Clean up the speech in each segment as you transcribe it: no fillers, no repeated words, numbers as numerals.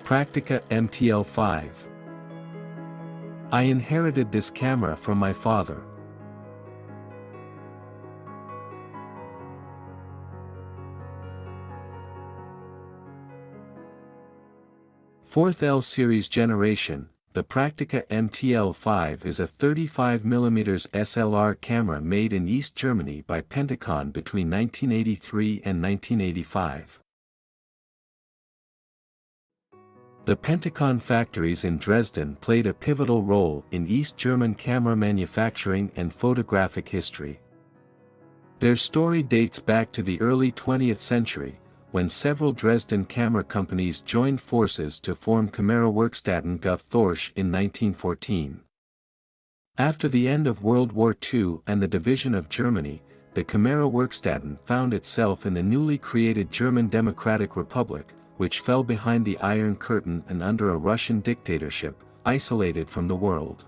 Praktica MTL5. I inherited this camera from my father. 4th L series generation, the Praktica MTL5 is a 35mm SLR camera made in East Germany by Pentacon between 1983 and 1985. The Pentacon factories in Dresden played a pivotal role in East German camera manufacturing and photographic history. Their story dates back to the early 20th century, when several Dresden camera companies joined forces to form Kamerawerkstätten Thorsch in 1914. After the end of World War II and the division of Germany, the Kamerawerkstätten found itself in the newly created German Democratic Republic, which fell behind the Iron Curtain and under a Russian dictatorship, isolated from the world.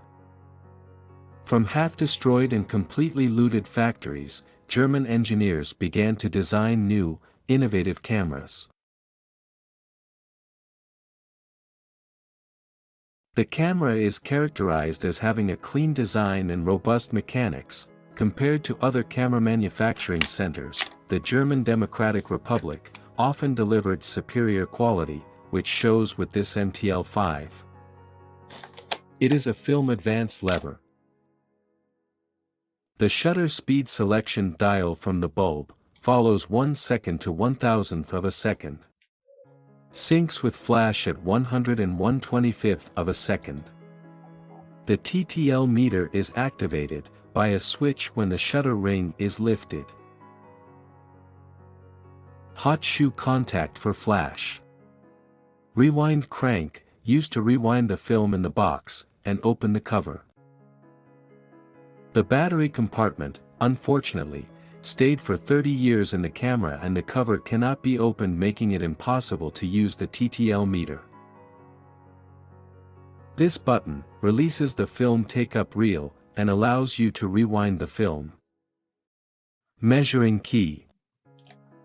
From half-destroyed and completely looted factories, German engineers began to design new, innovative cameras. The camera is characterized as having a clean design and robust mechanics. Compared to other camera manufacturing centers, the German Democratic Republic often delivered superior quality, which shows with this MTL5. It is a film advance lever. The shutter speed selection dial from the bulb follows 1 second to 1,000th of a second. Syncs with flash at 100 and 1/25th of a second. The TTL meter is activated by a switch when the shutter ring is lifted. Hot shoe contact for flash. Rewind crank, used to rewind the film in the box, and open the cover. The battery compartment, unfortunately, stayed for 30 years in the camera and the cover cannot be opened, making it impossible to use the TTL meter. This button releases the film take-up reel and allows you to rewind the film. Measuring key.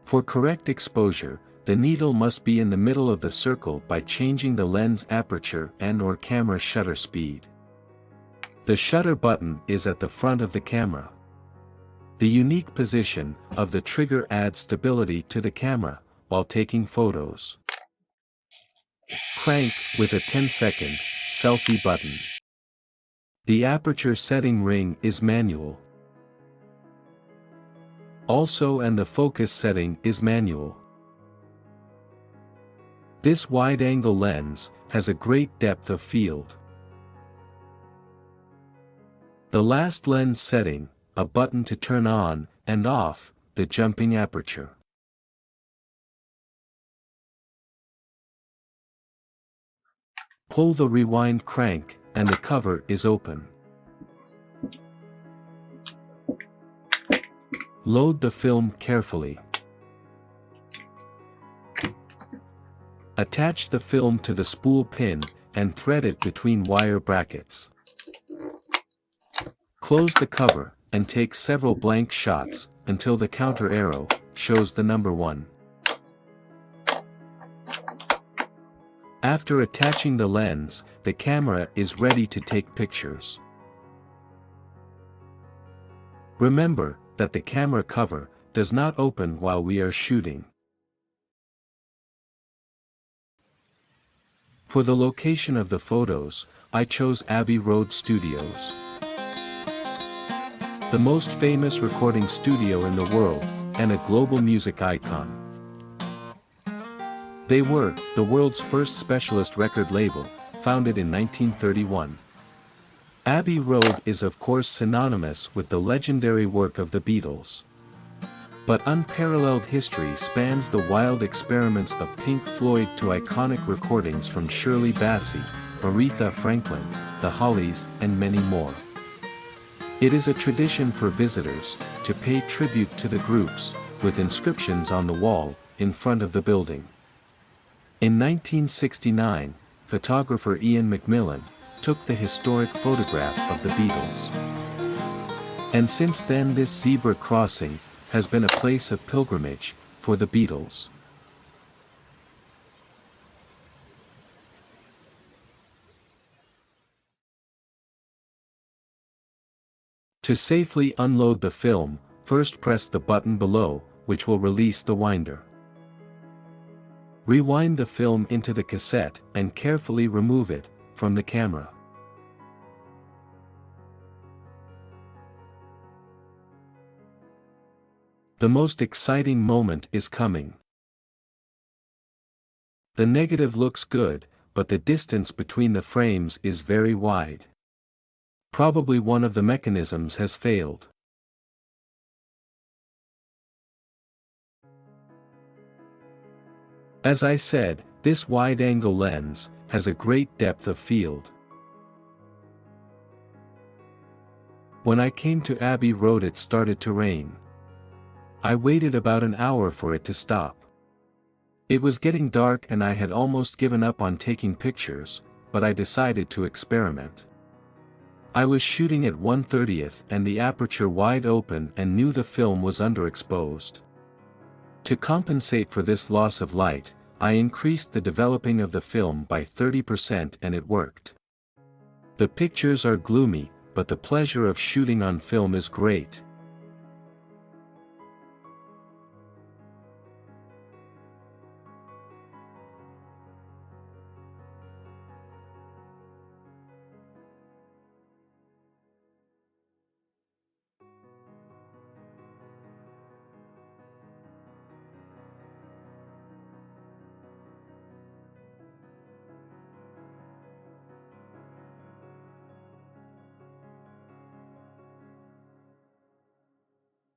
For correct exposure, the needle must be in the middle of the circle by changing the lens aperture and/or camera shutter speed. The shutter button is at the front of the camera. The unique position of the trigger adds stability to the camera while taking photos. Crank with a 10-second selfie button. The aperture setting ring is manual. Also, and the focus setting is manual. This wide-angle lens has a great depth of field. The last lens setting, a button to turn on and off the jumping aperture. Pull the rewind crank and the cover is open. Load the film carefully. Attach the film to the spool pin and thread it between wire brackets. Close the cover and take several blank shots until the counter arrow shows the number 1. After attaching the lens, the camera is ready to take pictures. Remember that the camera cover does not open while we are shooting. For the location of the photos, I chose Abbey Road Studios, the most famous recording studio in the world, and a global music icon. They were the world's first specialist record label, founded in 1931. Abbey Road is of course synonymous with the legendary work of the Beatles. But unparalleled history spans the wild experiments of Pink Floyd to iconic recordings from Shirley Bassey, Aretha Franklin, the Hollies, and many more. It is a tradition for visitors to pay tribute to the groups, with inscriptions on the wall in front of the building. In 1969, photographer Ian McMillan took the historic photograph of the Beatles. And since then this zebra crossing has been a place of pilgrimage for the Beatles. To safely unload the film, first press the button below, which will release the winder. Rewind the film into the cassette and carefully remove it from the camera. The most exciting moment is coming. The negative looks good, but the distance between the frames is very wide. Probably one of the mechanisms has failed. As I said, this wide-angle lens has a great depth of field. When I came to Abbey Road, it started to rain. I waited about an hour for it to stop. It was getting dark and I had almost given up on taking pictures, but I decided to experiment. I was shooting at 1/30th and the aperture wide open and knew the film was underexposed. To compensate for this loss of light, I increased the developing of the film by 30% and it worked. The pictures are gloomy, but the pleasure of shooting on film is great.